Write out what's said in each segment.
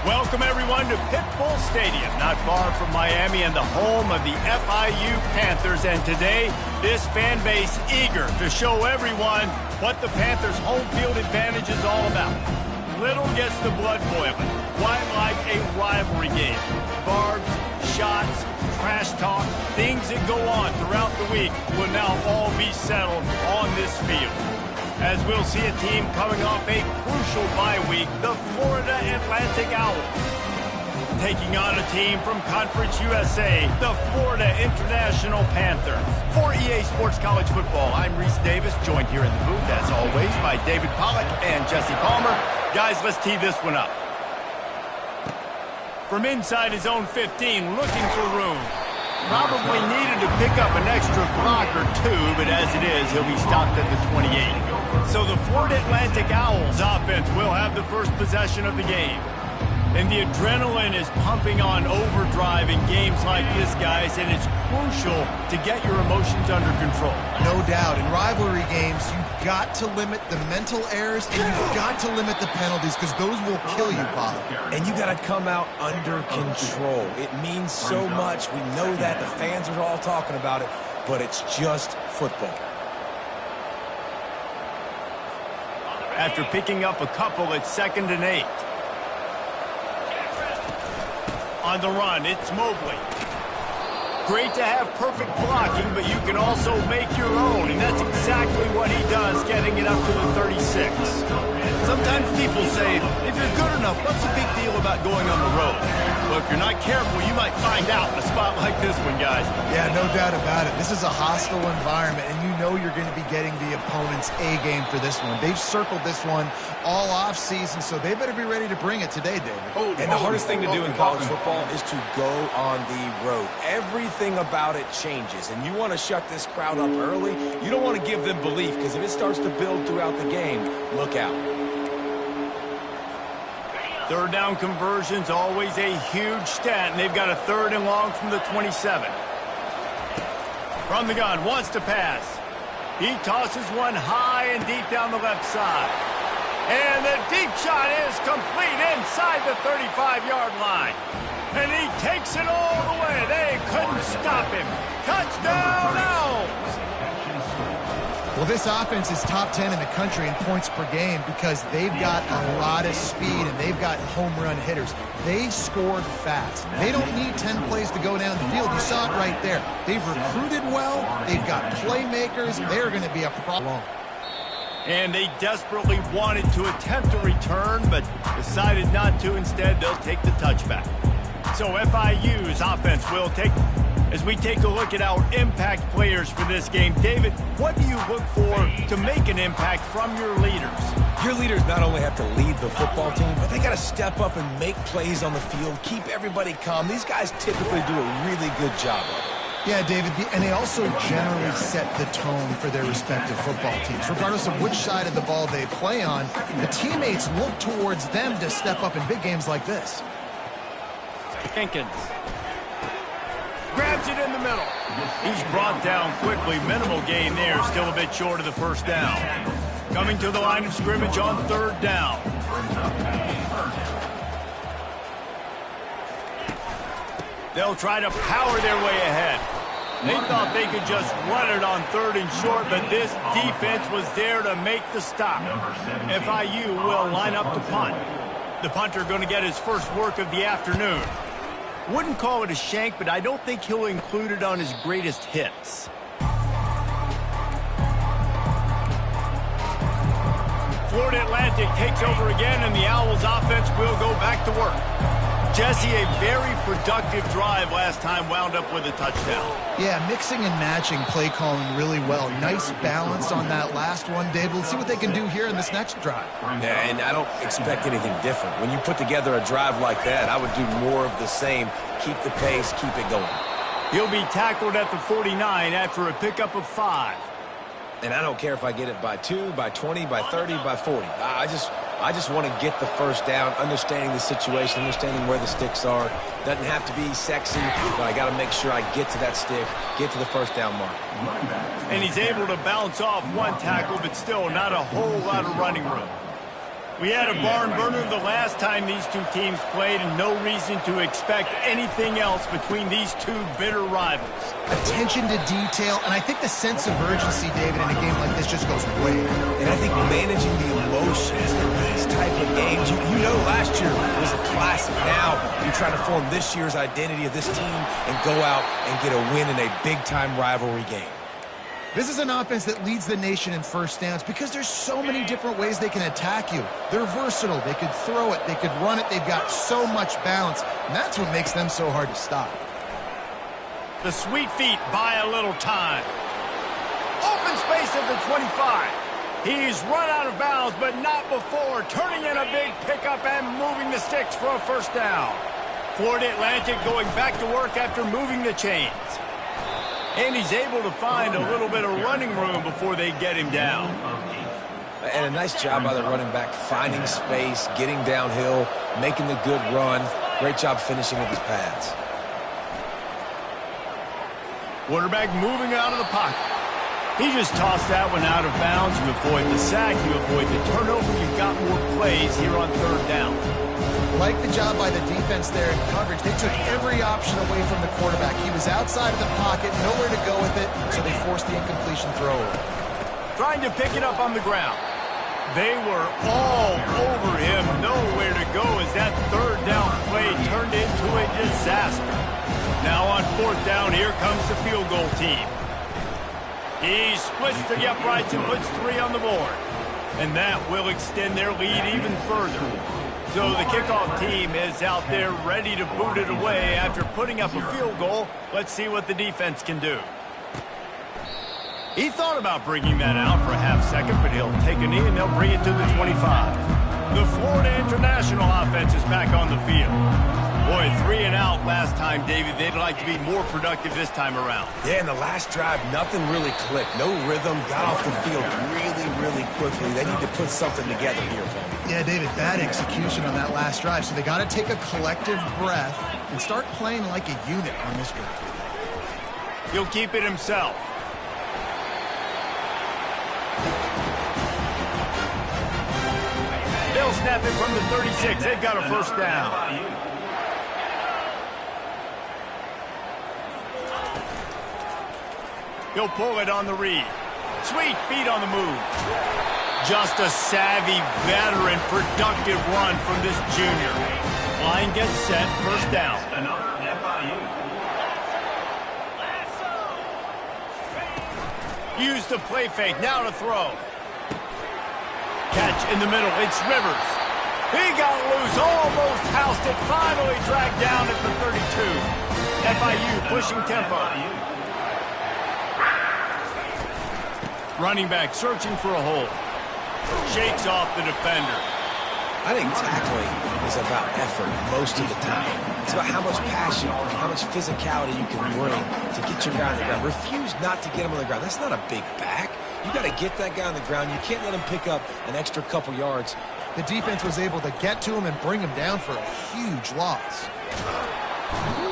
Welcome, everyone, to Pitbull Stadium, not far from Miami and the home of the FIU Panthers. And today, this fan base eager to show everyone what the Panthers' home field advantage is all about. Little gets the blood boiling, quite like a rivalry game. Barbs, shots, trash talk, things that go on throughout the week will now all be settled on this field. As we'll see a team coming off a crucial bye week, the Florida Atlantic Owls. Taking on a team from Conference USA, the Florida International Panthers. For EA Sports College Football, I'm Reese Davis, joined here in the booth, as always, by David Pollack and Jesse Palmer. Guys, let's tee this one up. From inside his own 15, looking for room. Probably needed to pick up an extra block or two, but as it is, he'll be stopped at the 28. So the Florida Atlantic Owls offense will have the first possession of the game. And the adrenaline is pumping on overdrive in games like this, guys, and it's crucial to get your emotions under control. No doubt. In rivalry games, you've got to limit the mental errors and you've got to limit the penalties because those will kill you, Bob. And you got to come out under control. It means so much. We know that. The fans are all talking about it, but it's just football. After picking up a couple, it's 2nd and 8. On the run, it's Mobley. Great to have perfect blocking, but you can also make your own, and that's exactly what he does, getting it up to the 36. Sometimes people say, if you're good enough, what's the big deal about going on the road? Well, if you're not careful, you might find out in a spot like this one, guys. Yeah, no doubt about it. This is a hostile environment, and you know you're going to be getting the opponent's A game for this one. They've circled this one all off-season, so they better be ready to bring it today, David. And the hardest thing to do in college football is to go on the road. Everything about it changes, and you want to shut this crowd up early. You don't want to give them belief, because if it starts to build throughout the game, look out. Third down conversion's always a huge stat, and they've got a 3rd and long from the 27. From the gun, wants to pass. He tosses one high and deep down the left side. And the deep shot is complete inside the 35-yard line. And he takes it all the way. They couldn't stop him. Touchdown, Owls! Well, this offense is top 10 in the country in points per game because they've got a lot of speed and they've got home run hitters. They scored fast. They don't need 10 plays to go down the field. You saw it right there. They've recruited well. They've got playmakers. They're going to be a problem. And they desperately wanted to attempt a return, but decided not to. Instead, they'll take the touchback. So FIU's offense will take... As we take a look at our impact players for this game, David, what do you look for to make an impact from your leaders? Your leaders not only have to lead the football team, but they got to step up and make plays on the field, keep everybody calm. These guys typically do a really good job of it. Yeah, David, and they also generally set the tone for their respective football teams. Regardless of which side of the ball they play on, the teammates look towards them to step up in big games like this. Jenkins grabs it in the middle. He's brought down quickly. Minimal gain there. Still a bit short of the first down. Coming to the line of scrimmage on 3rd down. They'll try to power their way ahead. They thought they could just run it on 3rd and short, but this defense was there to make the stop. FIU will line up to punt. The punter going to get his first work of the afternoon. Wouldn't call it a shank, but I don't think he'll include it on his greatest hits. Florida Atlantic takes over again, and the Owls offense will go back to work. Jesse, a very productive drive last time, wound up with a touchdown. Yeah, mixing and matching play calling really well. Nice balance on that last one, Dave. Let's see what they can do here in this next drive. Yeah, and I don't expect anything different. When you put together a drive like that, I would do more of the same. Keep the pace, keep it going. He'll be tackled at the 49 after a pickup of 5. And I don't care if I get it by 2, by 20, by 30, by 40. I just want to get the first down, understanding the situation, understanding where the sticks are. Doesn't have to be sexy, but I got to make sure I get to that stick, get to the first down mark. And he's able to bounce off one tackle, but still not a whole lot of running room. We had a barn burner the last time these two teams played, and no reason to expect anything else between these two bitter rivals. Attention to detail, and I think the sense of urgency, David, in a game like this just goes way. And I think managing the emotions in these type of games, you know last year was a classic. Now you're trying to form this year's identity of this team and go out and get a win in a big-time rivalry game. This is an offense that leads the nation in first downs because there's so many different ways they can attack you. They're versatile. They could throw it. They could run it. They've got so much balance, and that's what makes them so hard to stop. The sweet feet buy a little time. Open space at the 25. He's run out of bounds, but not before turning in a big pickup and moving the sticks for a first down. Florida Atlantic going back to work after moving the chains. And he's able to find a little bit of running room before they get him down. And a nice job by the running back, finding space, getting downhill, making the good run. Great job finishing with his pads. Quarterback moving out of the pocket. He just tossed that one out of bounds. You avoid the sack, you avoid the turnover. You've got more plays here on third down. Like the job by the defense there in coverage. They took every option away from the quarterback. He was outside of the pocket, nowhere to go with it, so they forced the incompletion throw. Trying to pick it up on the ground. They were all over him, nowhere to go as that third down play turned into a disaster. Now on fourth down, here comes the field goal team. He splits the uprights and puts 3 on the board. And that will extend their lead even further. So the kickoff team is out there ready to boot it away after putting up a field goal. Let's see what the defense can do. He thought about bringing that out for a half second, but he'll take a knee and they'll bring it to the 25. The Florida International offense is back on the field. Boy, 3 and out last time, David. They'd like to be more productive this time around. Yeah, in the last drive, nothing really clicked. No rhythm, got off the field really quickly. They need to put something together here, Paul. Yeah, David, bad execution on that last drive. So they got to take a collective breath and start playing like a unit on this drive. He'll keep it himself. They'll snap it from the 36. They've got a first down. He'll pull it on the read. Sweet feet on the move. Just a savvy, veteran, productive run from this junior. Line gets set, first down. Use the play fake, now to throw. Catch in the middle, it's Rivers. He got loose, almost housed it, finally dragged down at the 32. FIU pushing tempo. Running back searching for a hole. Shakes off the defender. I think tackling is about effort most of the time. It's about how much passion, how much physicality you can bring to get your guy on the ground. Refuse not to get him on the ground. That's not a big back. You got to get that guy on the ground. You can't let him pick up an extra couple yards. The defense was able to get to him and bring him down for a huge loss.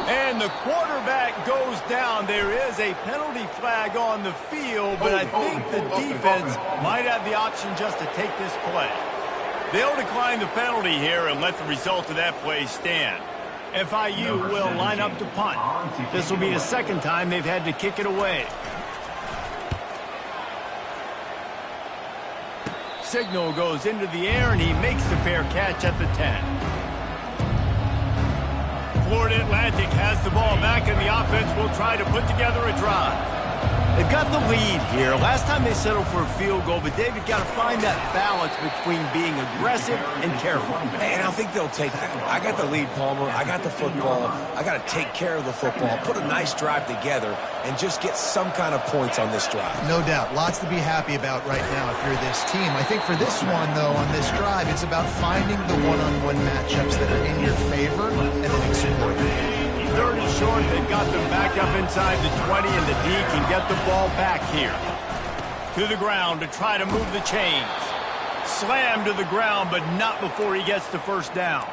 And the quarterback goes down. There is a penalty flag on the field, but I think the defense might have the option just to take this play. They'll decline the penalty here and let the result of that play stand. FIU will line up to punt. This will be the second time they've had to kick it away. Signal goes into the air, and he makes the fair catch at the 10. Florida Atlantic has the ball back, and the offense will try to put together a drive. They've got the lead here. Last time they settled for a field goal, but David got to find that balance between being aggressive and careful. And I think they'll take that. I got the lead, Palmer. I got the football. I got to take care of the football, put a nice drive together, and just get some kind of points on this drive. No doubt. Lots to be happy about right now if you're this team. I think for this one, though, on this drive, it's about finding the one-on-one matchups that are in your favor and then exploiting them. Third and short, they've got them back up inside the 20, and the D can get the ball back here. To the ground to try to move the chains. Slam to the ground, but not before he gets the first down.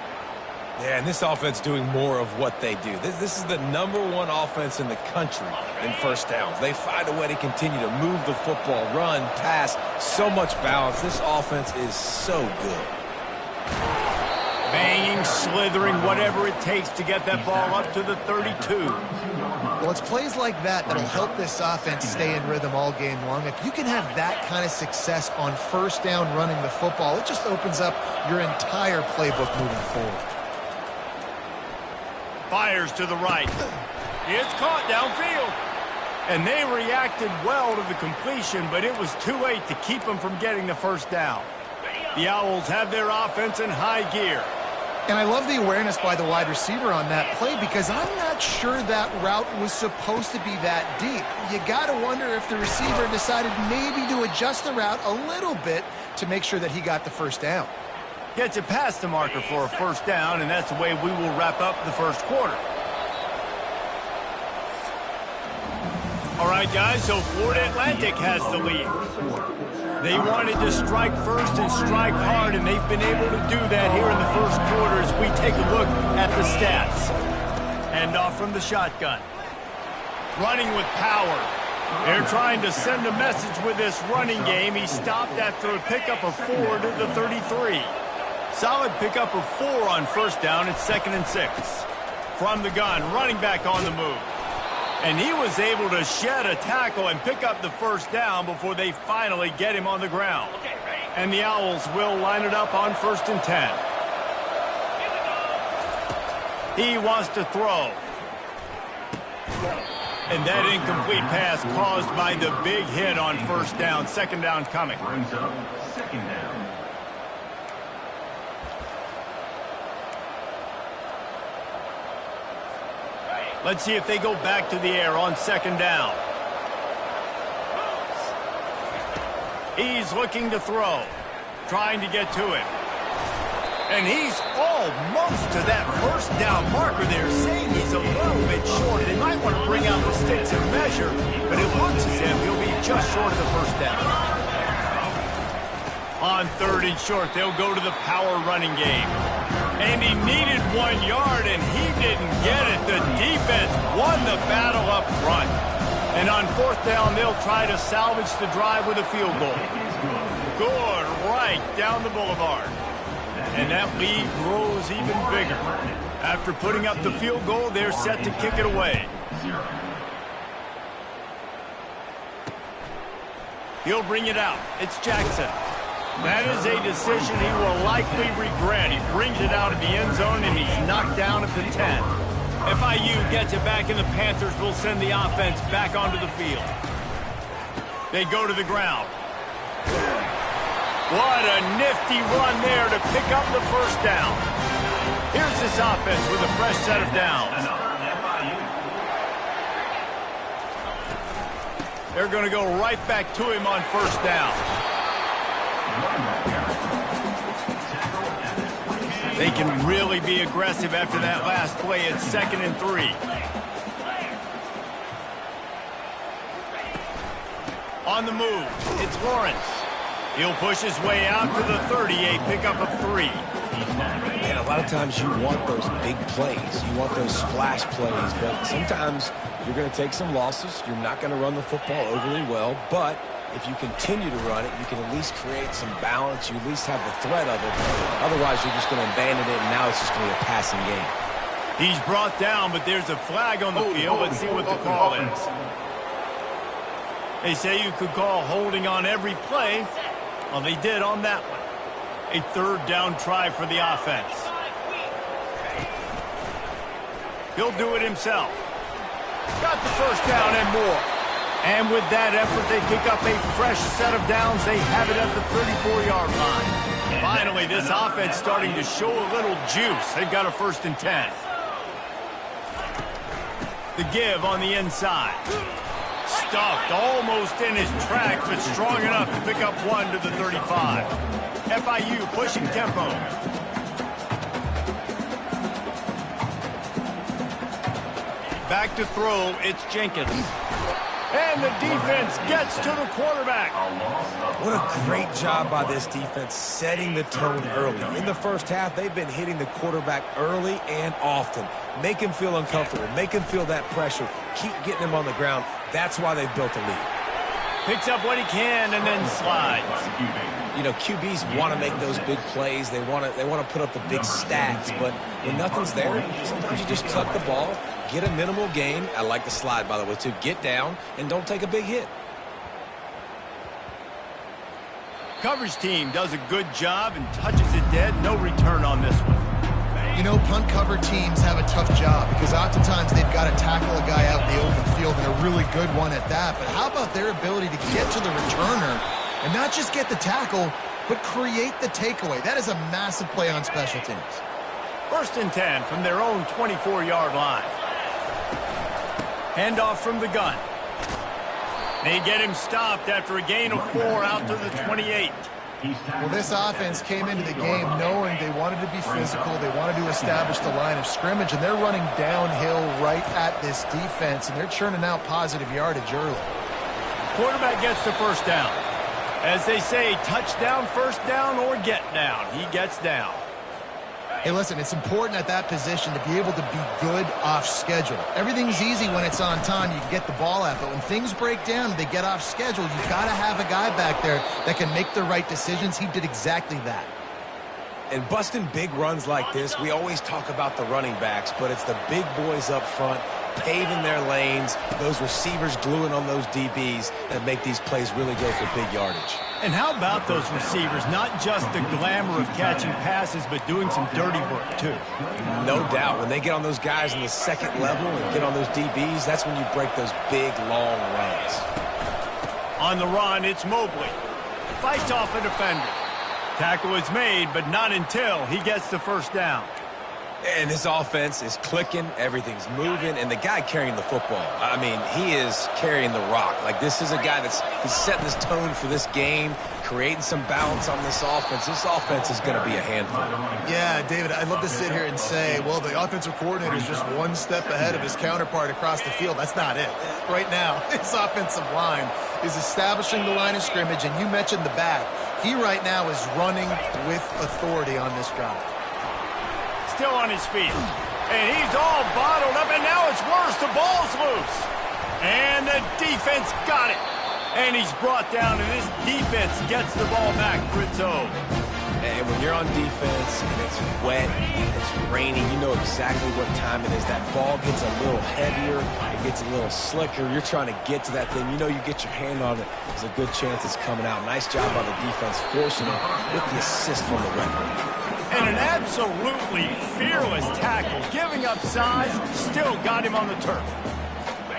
Yeah, and this offense doing more of what they do. This is the #1 offense in the country in first downs. They find a way to continue to move the football, run, pass, so much balance. This offense is so good. Banging, slithering, whatever it takes to get that ball up to the 32. Well, it's plays like that that'll help this offense stay in rhythm all game long. If you can have that kind of success on first down running the football, it just opens up your entire playbook moving forward. Fires to the right. It's caught downfield. And they reacted well to the completion, but it was too late to keep them from getting the first down. The Owls have their offense in high gear. And I love the awareness by the wide receiver on that play because I'm not sure that route was supposed to be that deep. You got to wonder if the receiver decided maybe to adjust the route a little bit to make sure that he got the first down. Gets it past the marker for a first down, and that's the way we will wrap up the first quarter. All right, guys, so Florida Atlantic has the lead. They wanted to strike first and strike hard, and they've been able to do that here in the first quarter as we take a look at the stats. Hand off from the shotgun. Running with power. They're trying to send a message with this running game. He stopped after a pickup of 4 to the 33. Solid pickup of 4 on first down. It's 2nd and 6. From the gun, running back on the move. And he was able to shed a tackle and pick up the first down before they finally get him on the ground. And the Owls will line it up on 1st and 10. He wants to throw. And that incomplete pass caused by the big hit on first down. 2nd down coming. Brings up 2nd down. Let's see if they go back to the air on 2nd down. He's looking to throw. Trying to get to it. And he's almost to that first down marker there, saying he's a little bit short. They might want to bring out the sticks and measure, but it looks as if he'll be just short of the first down. On 3rd and short, they'll go to the power running game. And he needed 1 yard, and he didn't get it. The defense won the battle up front. And on 4th down, they'll try to salvage the drive with a field goal. Good right down the boulevard. And that lead grows even bigger. After putting up the field goal, they're set to kick it away. He'll bring it out. It's Jackson. That is a decision he will likely regret. He brings it out of the end zone, and he's knocked down at the 10. FIU gets it back, and the Panthers will send the offense back onto the field. They go to the ground. What a nifty run there to pick up the first down. Here's this offense with a fresh set of downs. They're going to go right back to him on first down. They can really be aggressive after that last play. It's 2nd and 3. On the move, it's Lawrence. He'll push his way out to the 38, pickup of 3. And a lot of times you want those big plays. You want those splash plays, but sometimes you're going to take some losses. You're not going to run the football overly well, but if you continue to run it, you can at least create some balance. You at least have the threat of it. Otherwise, you're just going to abandon it, and now it's just going to be a passing game. He's brought down, but there's a flag on the field. Let's see what the call is. They say you could call holding on every play. Well, they did on that one. A 3rd down try for the offense. He'll do it himself. Got the first down and more. And with that effort, they pick up a fresh set of downs. They have it at the 34-yard line. Finally, this offense starting to show a little juice. They've got a 1st and 10. The give on the inside. Stuffed almost in his tracks, but strong enough to pick up 1 to the 35. FIU pushing tempo. Back to throw, it's Jenkins. And the defense gets to the quarterback. What a great job by this defense setting the tone early. In the first half, they've been hitting the quarterback early and often. Make him feel uncomfortable. Make him feel that pressure. Keep getting him on the ground. That's why they've built a lead. Picks up what he can and then slides. You know, QBs want to make those big plays. They want to put up the big stats. But when nothing's there, sometimes you just tuck the ball, get a minimal gain. I like the slide, by the way, too. Get down and don't take a big hit. Coverage team does a good job and touches it dead. No return on this one. You know, punt cover teams have a tough job because oftentimes they've got to tackle a guy out in the open field, and a really good one at that. But how about their ability to get to the returner and not just get the tackle, but create the takeaway? That is a massive play on special teams. 1st and 10 from their own 24-yard line. Handoff from the gun. They get him stopped after a gain of 4 out to the 28. Well, this offense came into the game knowing they wanted to be physical, they wanted to establish the line of scrimmage, and they're running downhill right at this defense, and they're churning out positive yardage early. Quarterback gets the 1st down. As they say, touchdown, 1st down, or get down. He gets down. Hey, listen, it's important at that position to be able to be good off schedule. Everything's easy when it's on time. You can get the ball out. But when things break down and they get off schedule, you've got to have a guy back there that can make the right decisions. He did exactly that. And busting big runs like this, we always talk about the running backs, but it's the big boys up front paving their lanes, those receivers gluing on those DBs that make these plays really go for big yardage. And how about those receivers? Not just the glamour of catching passes, but doing some dirty work, too. No doubt. When they get on those guys in the 2nd level and get on those DBs, that's when you break those big, long runs. On the run, it's Mobley. Fights off a defender. Tackle is made, but not until he gets the 1st down. And this offense is clicking, everything's moving, and the guy carrying the football, I mean, he is carrying the rock. Like, this is a guy he's setting this tone for this game, creating some balance on this offense. This offense is going to be a handful. Yeah, David, I'd love to sit here and say, well, the offensive coordinator is just one step ahead of his counterpart across the field. That's not it. Right now, his offensive line is establishing the line of scrimmage, and you mentioned the back. He right now is running with authority on this drive. Still on his feet. And he's all bottled up, and now it's worse. The ball's loose. And the defense got it. And he's brought down, and this defense gets the ball back for its own. And when you're on defense and it's wet and it's raining, you know exactly what time it is. That ball gets a little heavier. It gets a little slicker. You're trying to get to that thing. You know you get your hand on it. There's a good chance it's coming out. Nice job by the defense forcing it with the assist from the referee. And an absolutely fearless tackle, giving up size, still got him on the turf.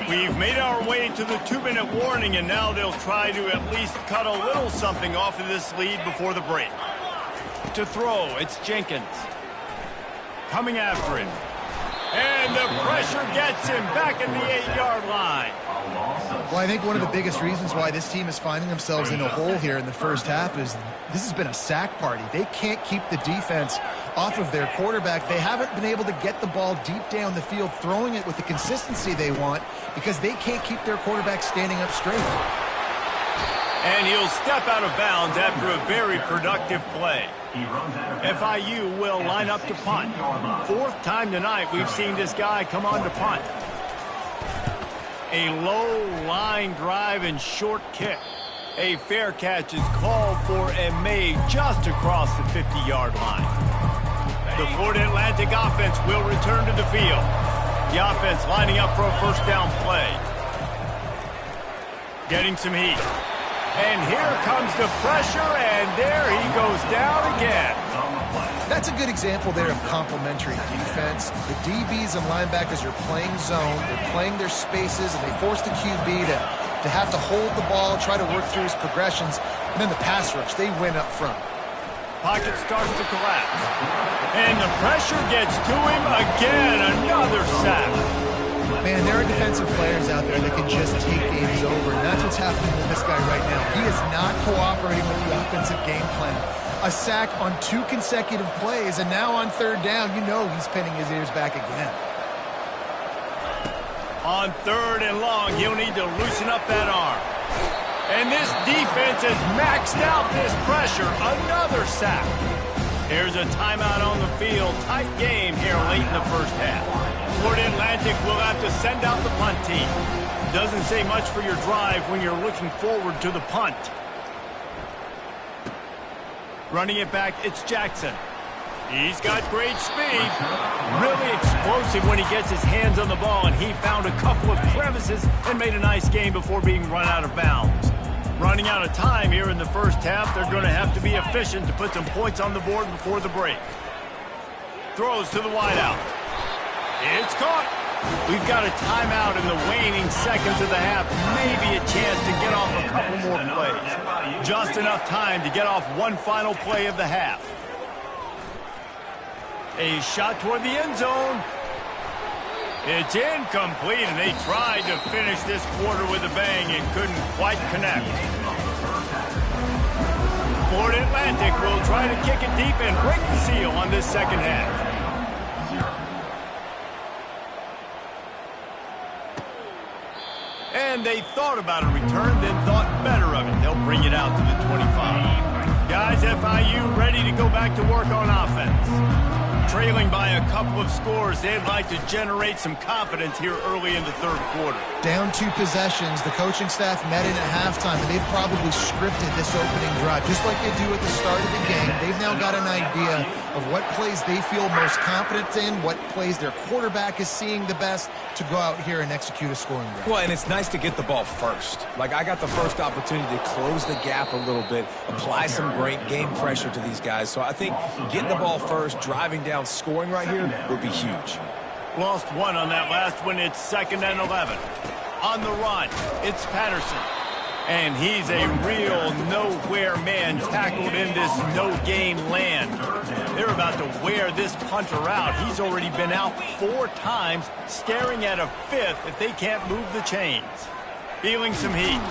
We've made our way to the 2-minute warning, and now they'll try to at least cut a little something off of this lead before the break. To throw, it's Jenkins. Coming after him. And the pressure gets him back at the 8-yard line. Well, I think one of the biggest reasons why this team is finding themselves in a hole here in the 1st half is this has been a sack party. They can't keep the defense off of their quarterback. They haven't been able to get the ball deep down the field, throwing it with the consistency they want because they can't keep their quarterback standing up straight. And he'll step out of bounds after a very productive play. FIU will line up to punt. 4th time tonight we've seen this guy come on to punt. A low line drive and short kick. A fair catch is called for and made just across the 50-yard line. The Florida Atlantic offense will return to the field. The offense lining up for a 1st down play. Getting some heat. And here comes the pressure, and there he goes down again. That's a good example there of complementary defense. The DBs and linebackers are playing zone, they're playing their spaces, and they force the QB to have to hold the ball, try to work through his progressions, and then the pass rush, they win up front. Pocket starts to collapse. And the pressure gets to him again, another sack. Man, there are defensive players out there that can just take games over, and that's what's happening with this guy right now. He is not cooperating with the offensive game plan. A sack on 2 consecutive plays, and now on 3rd down, you know he's pinning his ears back again. On 3rd and long, he'll need to loosen up that arm. And this defense has maxed out this pressure. Another sack. Here's a timeout on the field. Tight game here late in the 1st half. Florida Atlantic will have to send out the punt team. Doesn't say much for your drive when you're looking forward to the punt. Running it back, it's Jackson. He's got great speed. Really explosive when he gets his hands on the ball, and he found a couple of crevices and made a nice game before being run out of bounds. Running out of time here in the first half, they're going to have to be efficient to put some points on the board before the break. Throws to the wideout. It's caught. We've got a timeout in the waning seconds of the half. Maybe a chance to get off a couple more plays. Just enough time to get off one final play of the half. A shot toward the end zone. It's incomplete, and they tried to finish this quarter with a bang and couldn't quite connect. Florida Atlantic will try to kick it deep and break the seal on this second half. And they thought about a return, then thought better of it. They'll bring it out to the 25. Guys, FIU ready to go back to work on offense. Trailing by a couple of scores, they'd like to generate some confidence here early in the third quarter. Down 2 possessions, the coaching staff met in at halftime, and they've probably scripted this opening drive. Just like they do at the start of the game, they've now got an idea of what plays they feel most confident in, what plays their quarterback is seeing the best to go out here and execute a scoring drive. Well, and it's nice to get the ball first. Like, I got the first opportunity to close the gap a little bit, apply some great game pressure to these guys. So I think getting the ball first, driving down, scoring right here would be huge. Lost one on that last one. It's 2nd and 11. On the run, it's Patterson. And he's a real nowhere man tackled in this no-gain land. They're about to wear this punter out. He's already been out 4 times, staring at a 5th if they can't move the chains. Feeling some heat.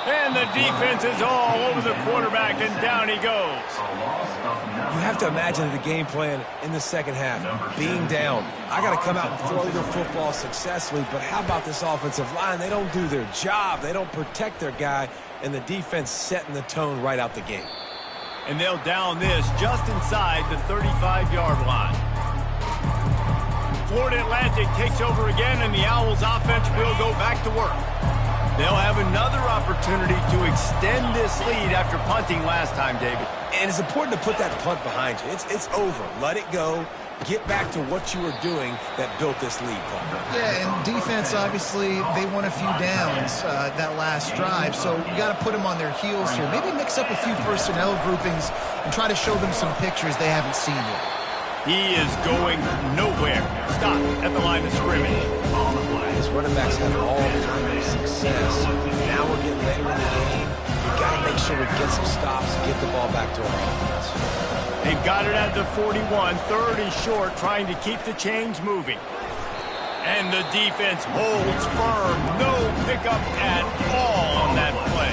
And the defense is all over the quarterback, and down he goes. You have to imagine the game plan in the second half. Being down, I got to come out and throw the football successfully, but how about this offensive line? They don't do their job. They don't protect their guy, and the defense setting the tone right out the gate. And they'll down this just inside the 35-yard line. Florida Atlantic takes over again, and the Owls offense will go back to work. They'll have another opportunity to extend this lead after punting last time, David. And it's important to put that punt behind you. It's over. Let it go. Get back to what you were doing that built this lead, Paul. Yeah, and defense, obviously, they won a few downs that last drive, so you got to put them on their heels here. Maybe mix up a few personnel groupings and try to show them some pictures they haven't seen yet. He is going nowhere. Stop at the line of scrimmage. His running backs have all kinds of success. Now we're getting later in the game. We've got to make sure we get some stops and get the ball back to our offense. They've got it at the 41, 3rd and short, trying to keep the chains moving. And the defense holds firm. No pickup at all on that play.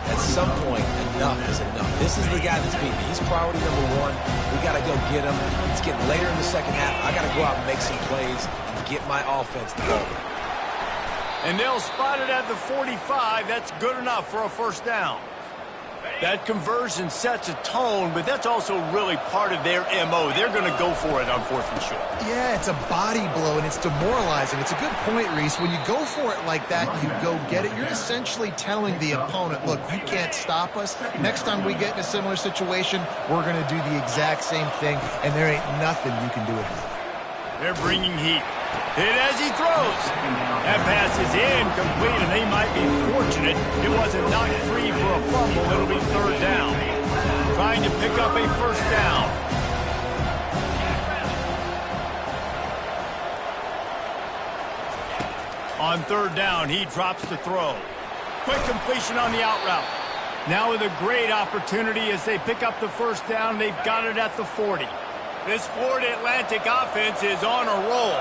At some point, enough is enough. This is the guy that's beating me. He's priority number 1. We got to go get him. It's getting later in the second half. I got to go out and make some plays and get my offense the ball. And they'll spot it at the 45. That's good enough for a first down. That conversion sets a tone, but that's also really part of their MO. They're going to go for it on 4th and short. Yeah, it's a body blow, and it's demoralizing. It's a good point, Reese. When you go for it like that, you go get it. You're essentially telling the opponent, look, you can't stop us. Next time we get in a similar situation, we're going to do the exact same thing, and there ain't nothing you can do about it. They're bringing heat. Hit as he throws. That pass is incomplete, and they might be fortunate it wasn't knocked free for a fumble. It'll be 3rd down. Trying to pick up a first down. On 3rd down, he drops the throw. Quick completion on the out route. Now with a great opportunity as they pick up the first down. They've got it at the 40. This Florida Atlantic offense is on a roll.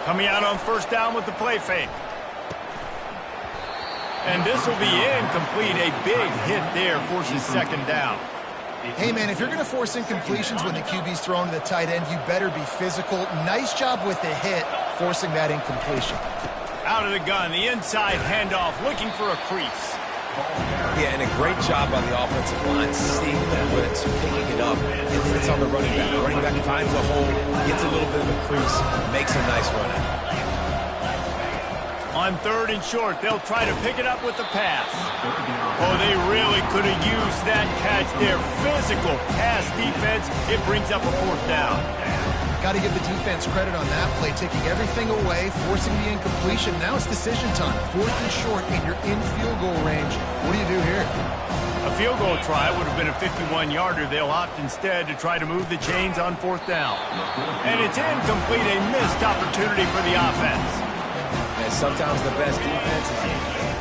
Coming out on 1st down with the play fake. And this will be incomplete. A big hit there forces 2nd down. Hey, man, if you're going to force incompletions when the QB's thrown to the tight end, you better be physical. Nice job with the hit, forcing that incompletion. Out of the gun, the inside handoff, looking for a crease. Yeah, and a great job on the offensive line, seeing the blitz, picking it up, and then it's on the running back. The running back finds a hole, gets a little bit of a crease, makes a nice run at it. On 3rd and short, they'll try to pick it up with the pass. Oh, they really could have used that catch there. Physical pass defense. It brings up a 4th down. Got to give the defense credit on that play, taking everything away, forcing the incompletion. Now it's decision time. 4th and short, and you're in field goal range. What do you do here? A field goal try would have been a 51-yarder. They'll opt instead to try to move the chains on 4th down. And it's incomplete, a missed opportunity for the offense. And sometimes the best defense is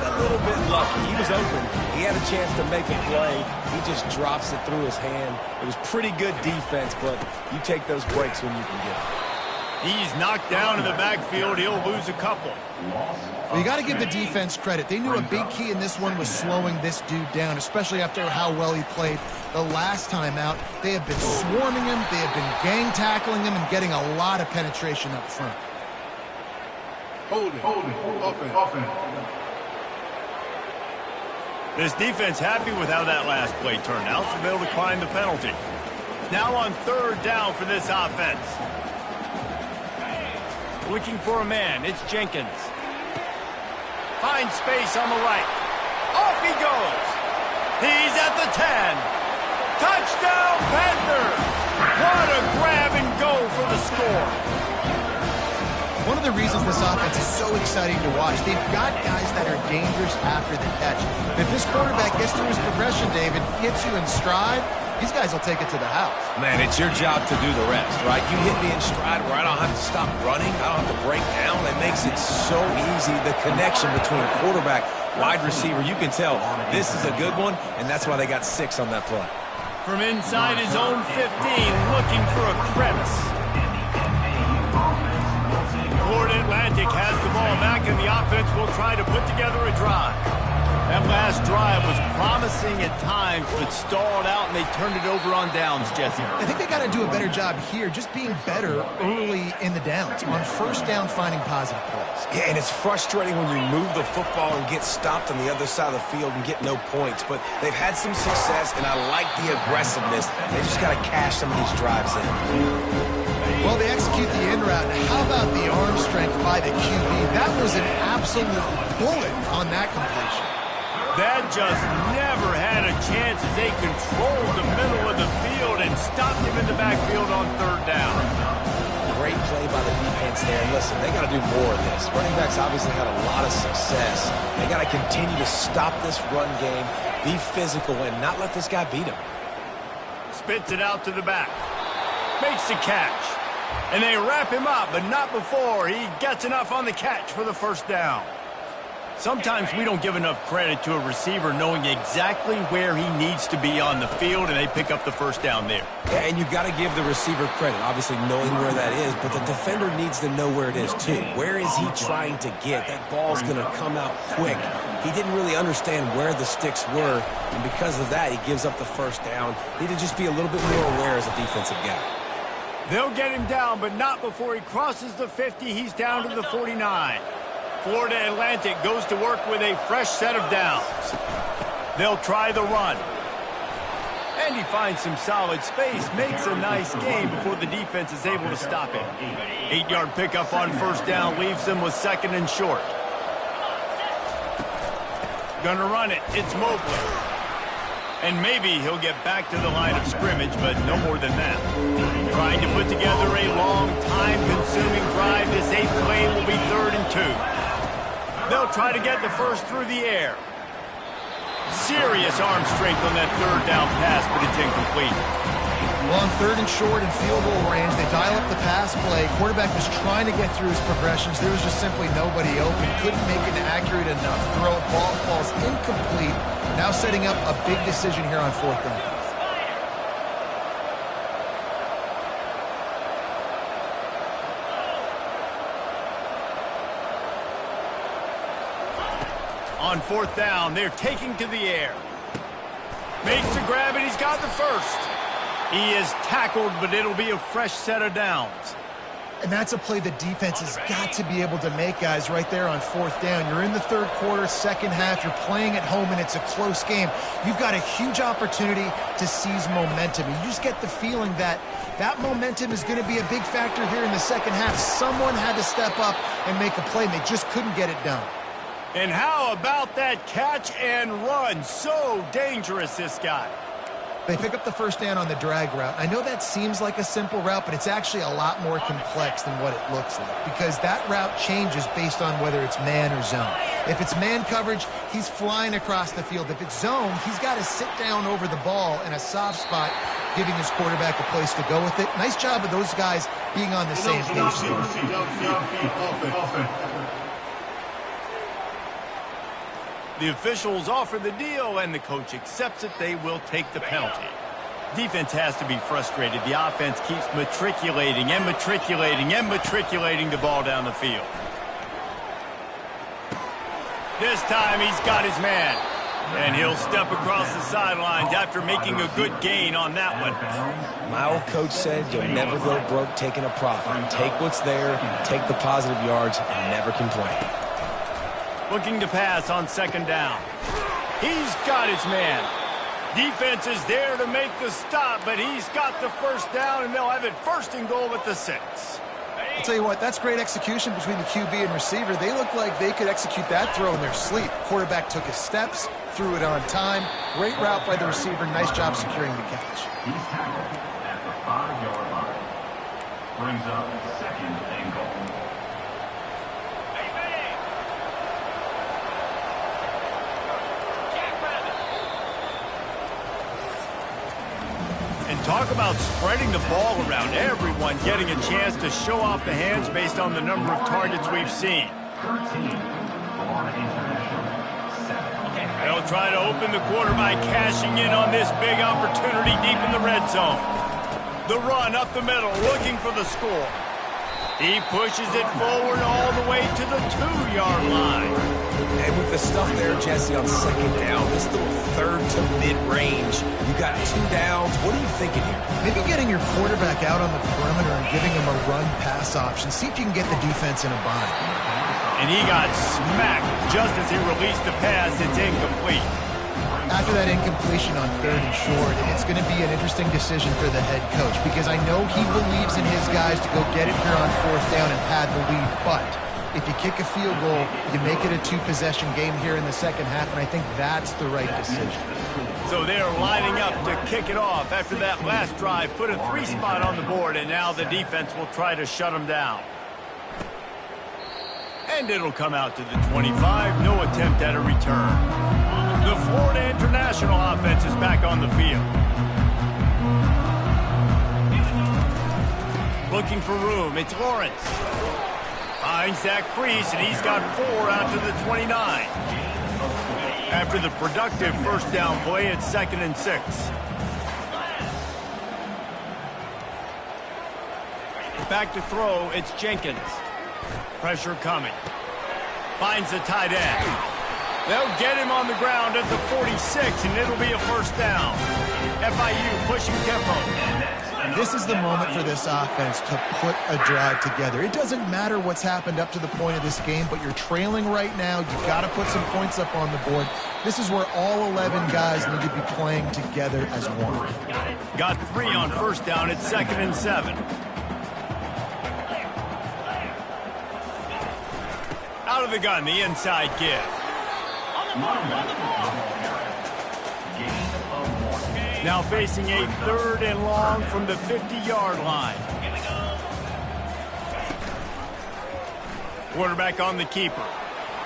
a little bit lucky. He was open. He had a chance to make a play. He just drops it through his hand. It was pretty good defense, but you take those breaks when you can get it. He's knocked down in the backfield. He'll lose a couple. Well, you got to give the defense credit. They knew a big key in this one was slowing this dude down, especially after how well he played the last time out. They have been swarming him. They have been gang tackling him and getting a lot of penetration up front. Hold it, offense. This defense happy with how that last play turned out, so they'll decline the penalty. Now on 3rd down for this offense. Looking for a man, it's Jenkins. Finds space on the right. Off he goes. He's at the 10. Touchdown, Panthers! What a grab and go for the score. One of the reasons this offense is so exciting to watch, they've got guys that are dangerous after the catch. If this quarterback gets through his progression, David, gets you in stride, these guys will take it to the house. Man, it's your job to do the rest, right? You hit me in stride where I don't have to stop running. I don't have to break down. It makes it so easy. The connection between quarterback, wide receiver, you can tell this is a good one, and that's why they got 6 on that play. From inside his own 15, looking for a crevice. Florida Atlantic has the ball back, and the offense will try to put together a drive. That last drive was promising at times, but stalled out, and they turned it over on downs, Jesse. I think they got to do a better job here, just being better early in the downs. On 1st down, finding positive plays. Yeah, and it's frustrating when you move the football and get stopped on the other side of the field and get no points. But they've had some success, and I like the aggressiveness. They just got to cash some of these drives in. Well, they execute the in route. How about the arm strength by the QB? That was an absolute bullet on that completion. That just never had a chance as they controlled the middle of the field and stopped him in the backfield on 3rd down. Great play by the defense there. And listen, they got to do more of this. Running backs obviously had a lot of success. They got to continue to stop this run game, be physical, and not let this guy beat him. Spits it out to the back. Makes the catch. And they wrap him up, but not before he gets enough on the catch for the 1st down. Sometimes we don't give enough credit to a receiver knowing exactly where he needs to be on the field, and they pick up the 1st down there. Yeah, and you've got to give the receiver credit, obviously knowing where that is, but the defender needs to know where it is too. Where is he trying to get? That ball's going to come out quick. He didn't really understand where the sticks were, and because of that, he gives up the 1st down. Need to just be a little bit more aware as a defensive guy. They'll get him down, but not before he crosses the 50. He's down to the 49. Florida Atlantic goes to work with a fresh set of downs. They'll try the run. And he finds some solid space, makes a nice gain before the defense is able to stop him. 8-yard pickup on 1st down leaves them with 2nd and short. Gonna run it. It's Mobley. And maybe he'll get back to the line of scrimmage, but no more than that. Trying to put together a long, time-consuming drive. This 8th play will be 3rd and 2. They'll try to get the 1st through the air. Serious arm strength on that 3rd down pass, but it's incomplete. Well, on 3rd and short and field goal range, they dial up the pass play. Quarterback was trying to get through his progressions. There was just simply nobody open. Couldn't make it accurate enough. Throw ball falls incomplete. Now setting up a big decision here on 4th down. On 4th down, they're taking to the air. Makes the grab, and he's got the 1st. He is tackled, but it'll be a fresh set of downs. And that's a play the defense has got to be able to make, guys, right there on fourth down. You're in the third quarter, second half. You're playing at home, and it's a close game. You've got a huge opportunity to seize momentum. You just get the feeling that that momentum is going to be a big factor here in the second half. Someone had to step up and make a play, and they just couldn't get it done. And how about that catch and run? So dangerous, this guy. They pick up the first down on the drag route. I know that seems like a simple route, but it's actually a lot more complex than what it looks like because that route changes based on whether it's man or zone. If it's man coverage, he's flying across the field. If it's zone, he's got to sit down over the ball in a soft spot, giving his quarterback a place to go with it. Nice job of those guys being on the same page. The officials offer the deal, and the coach accepts it. They will take the penalty. Defense has to be frustrated. The offense keeps matriculating and matriculating and matriculating the ball down the field. This time he's got his man, and he'll step across the sidelines after making a good gain on that one. My old coach said you'll never go broke taking a profit. Take what's there, take the positive yards, and never complain. Looking to pass on second down. He's got his man. Defense is there to make the stop, but he's got the first down, and they'll have it first and goal at the 6. I'll tell you what, that's great execution between the QB and receiver. They look like they could execute that throw in their sleep. Quarterback took his steps, threw it on time. Great route by the receiver. Nice job securing the catch. He's tackled at the 5-yard line. Brings up second and goal. Talk about spreading the ball around. Everyone getting a chance to show off the hands based on the number of targets we've seen. 13, Florida International, 7. They'll try to open the quarter by cashing in on this big opportunity deep in the red zone. The run up the middle, looking for the score. He pushes it forward all the way to the 2-yard line. And with the stuff there, Jesse, on second down, this little third to mid-range, you got 2 downs. What are you thinking here? Maybe getting your quarterback out on the perimeter and giving him a run-pass option. See if you can get the defense in a bind. And he got smacked just as he released the pass. It's incomplete. After that incompletion on third and short, it's going to be an interesting decision for the head coach because I know he believes in his guys to go get it here on fourth down and pad the lead, but if you kick a field goal, you make it a 2-possession game here in the second half, and I think that's the right decision. So they're lining up to kick it off after that last drive, put a 3-spot on the board, and now the defense will try to shut them down. And it'll come out to the 25, no attempt at a return. The Florida International offense is back on the field. Looking for room, it's Lawrence. Finds that crease, and he's got 4 out to the 29. After the productive first down play, it's 2nd and 6. Back to throw, it's Jenkins. Pressure coming. Finds the tight end. They'll get him on the ground at the 46, and it'll be a first down. FIU pushing tempo. This is the moment for this offense to put a drive together. It doesn't matter what's happened up to the point of this game, but you're trailing right now. You've got to put some points up on the board. This is where all 11 guys need to be playing together as one. Got 3 on first down. It's 2nd and 7. Out of the gun, the inside give. Now facing a 3rd and long from the 50-yard line. Quarterback on the keeper.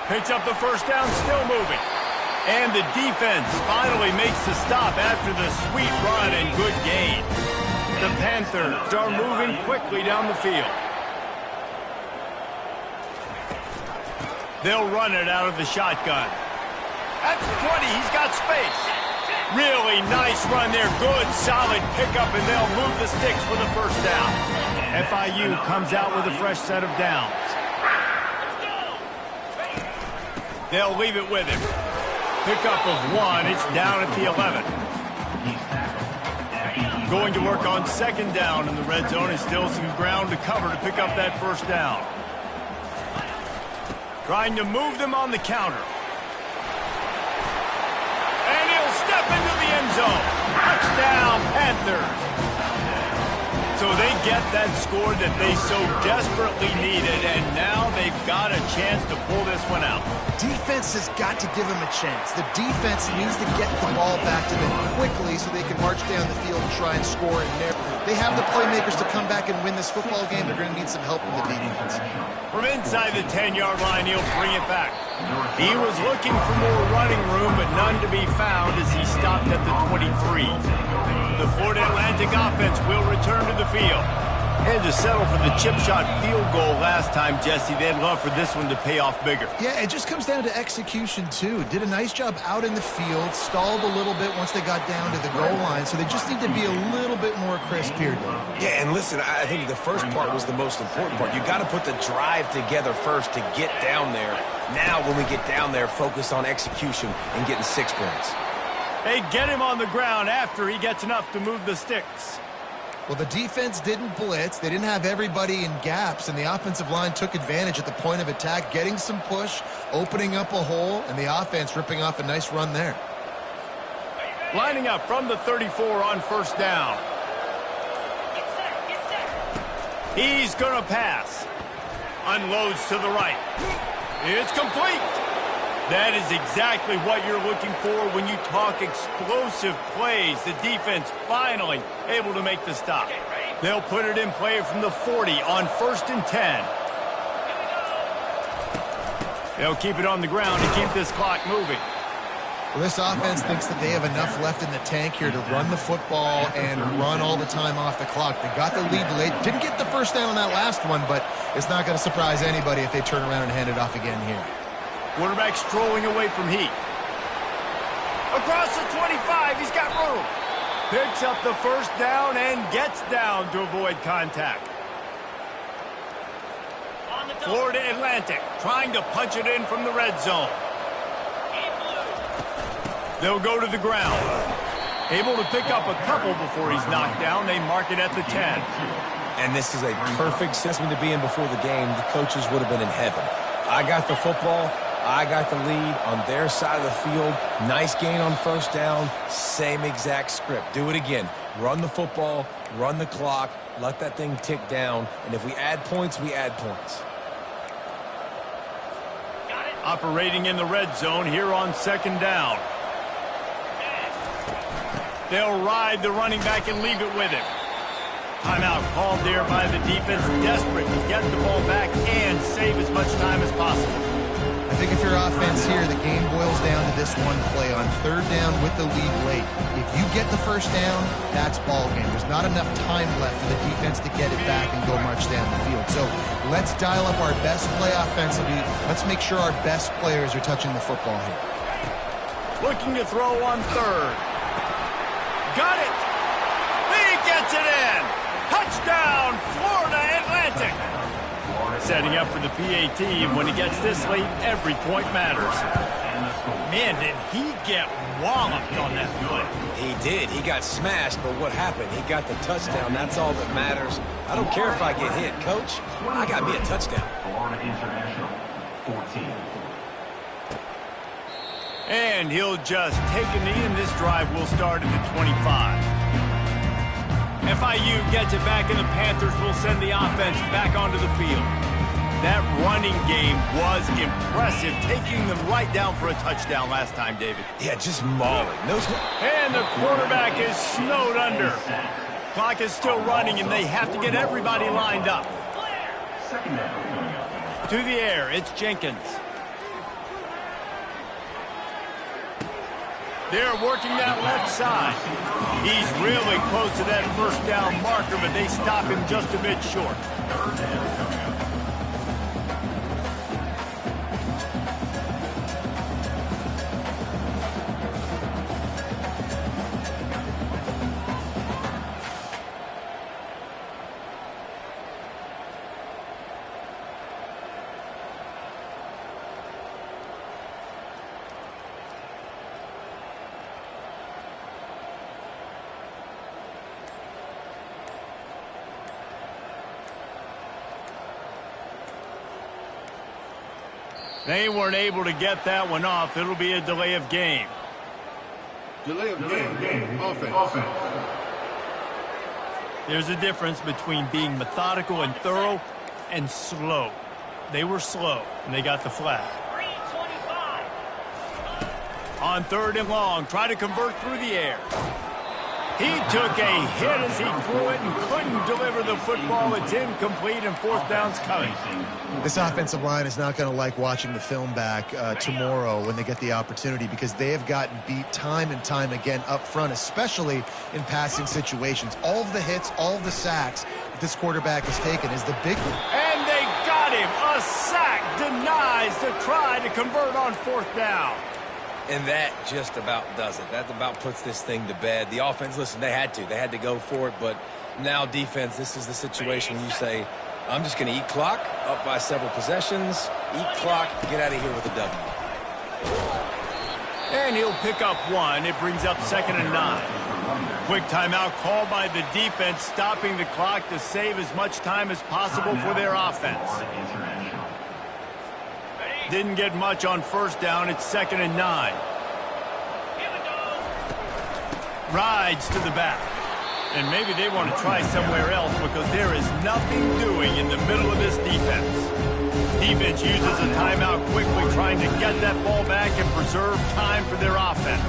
Picks up the first down, still moving. And the defense finally makes the stop after the sweet run and good gain. The Panthers are moving quickly down the field. They'll run it out of the shotgun. At the 20, he's got space. Really nice run there. Good, solid pickup, and they'll move the sticks for the first down. FIU comes out with a fresh set of downs. They'll leave it with him. Pickup of 1. It's down at the 11. Going to work on second down in the red zone, and still some ground to cover to pick up that first down. Trying to move them on the counter. And he'll step into the end zone. Touchdown, Panthers. So they get that score that they so desperately needed, and now they've got a chance to pull this one out. Defense has got to give them a chance. The defense needs to get the ball back to them quickly so they can march down the field and try and score it there. They have the playmakers to come back and win this football game. They're going to need some help from the defense. From inside the 10-yard line, he'll bring it back. He was looking for more running room, but none to be found as he stopped at the 23. The Florida Atlantic offense will return to the field. Had to settle for the chip shot field goal last time, Jesse. They'd love for this one to pay off bigger. Yeah, it just comes down to execution, too. Did a nice job out in the field, stalled a little bit once they got down to the goal line, so they just need to be a little bit more crisp here. Yeah, and listen, I think the first part was the most important part. You got to put the drive together first to get down there. Now, when we get down there, focus on execution and getting 6 points. They get him on the ground after he gets enough to move the sticks. Well, the defense didn't blitz. They didn't have everybody in gaps, and the offensive line took advantage at the point of attack, getting some push, opening up a hole, and the offense ripping off a nice run there. Lining up from the 34 on first down. He's going to pass. Unloads to the right. It's complete. That is exactly what you're looking for when you talk explosive plays. The defense finally able to make the stop. They'll put it in play from the 40 on 1st and 10. They'll keep it on the ground to keep this clock moving. Well, this offense thinks that they have enough left in the tank here to run the football and run all the time off the clock. They got the lead late. Didn't get the first down on that last one, but it's not going to surprise anybody if they turn around and hand it off again here. Quarterback strolling away from heat. Across the 25, he's got room. Picks up the first down and gets down to avoid contact. Florida Atlantic trying to punch it in from the red zone. They'll go to the ground. Able to pick up a couple before he's knocked down. They mark it at the 10. And this is a perfect system to be in before the game. The coaches would have been in heaven. I got the football. I got the lead on their side of the field. Nice gain on first down. Same exact script. Do it again. Run the football, run the clock, let that thing tick down, and if we add points, we add points. Operating in the red zone here on second down. They'll ride the running back and leave it with him. Timeout called there by the defense, desperate to get the ball back and save as much time as possible. I think if you're offense here, the game boils down to this one play on third down with the lead late. If you get the first down, that's ball game. There's not enough time left for the defense to get it back and go march down the field. So let's dial up our best play offensively. Let's make sure our best players are touching the football here. Looking to throw on third. Got it. He gets it in. Touchdown, Florida Atlantic. Setting up for the PAT, and when he gets this late, every point matters. Man, did he get walloped on that play. He did. He got smashed, but what happened? He got the touchdown. That's all that matters. I don't care if I get hit. Coach, I got me a touchdown. Florida International, 14. And he'll just take a knee, and this drive will start at the 25. FIU gets it back, and the Panthers will send the offense back onto the field. That running game was impressive, taking them right down for a touchdown last time, David. Yeah, just mauling. And the quarterback is snowed under. Clock is still running, and they have to get everybody lined up. Second down coming up. To the air, it's Jenkins. They're working that left side. He's really close to that first down marker, but they stop him just a bit short. Third down coming up. They weren't able to get that one off. It'll be a delay of game. Delay of game. Offense. There's a difference between being methodical and thorough and slow. They were slow, and they got the flag. On 3rd and long, try to convert through the air. He took a hit as he threw it and couldn't deliver the football. It's incomplete, and 4th down's coming. This offensive line is not going to like watching the film back tomorrow when they get the opportunity, because they have gotten beat time and time again up front, especially in passing situations. All of the hits, all of the sacks that this quarterback has taken is the big one. And they got him. A sack denies to try to convert on 4th down. And that just about does it. That about puts this thing to bed. The offense, listen, they had to go for it, but now defense, this is the situation you say, I'm just going to eat clock, up by several possessions, eat clock, get out of here with a W. And he'll pick up 1. It brings up 2nd and 9. Quick timeout called by the defense, stopping the clock to save as much time as possible for their offense. Didn't get much on 1st down. It's 2nd and 9. Rides to the back. And maybe they want to try somewhere else, because there is nothing doing in the middle of this defense. Defense uses a timeout quickly, trying to get that ball back and preserve time for their offense.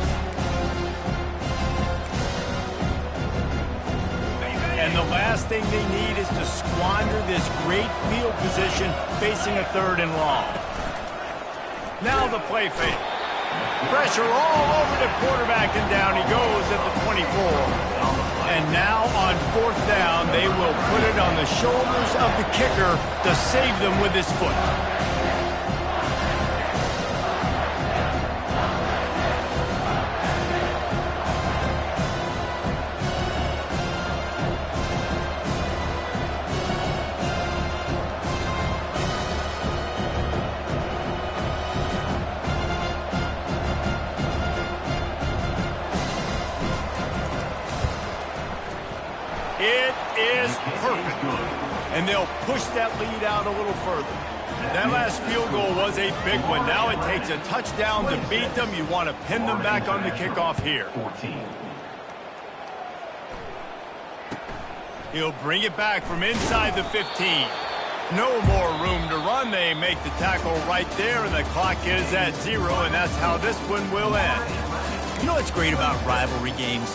And the last thing they need is to squander this great field position facing a 3rd and long. Now the play fake. Pressure all over the quarterback, and down he goes at the 24. And now on 4th down, they will put it on the shoulders of the kicker to save them with his foot. It is perfect. And they'll push that lead out a little further. That last field goal was a big one. Now it takes a touchdown to beat them. You want to pin them back on the kickoff here. He'll bring it back from inside the 15. No more room to run. They make the tackle right there, and the clock is at 0, and that's how this one will end. You know what's great about rivalry games?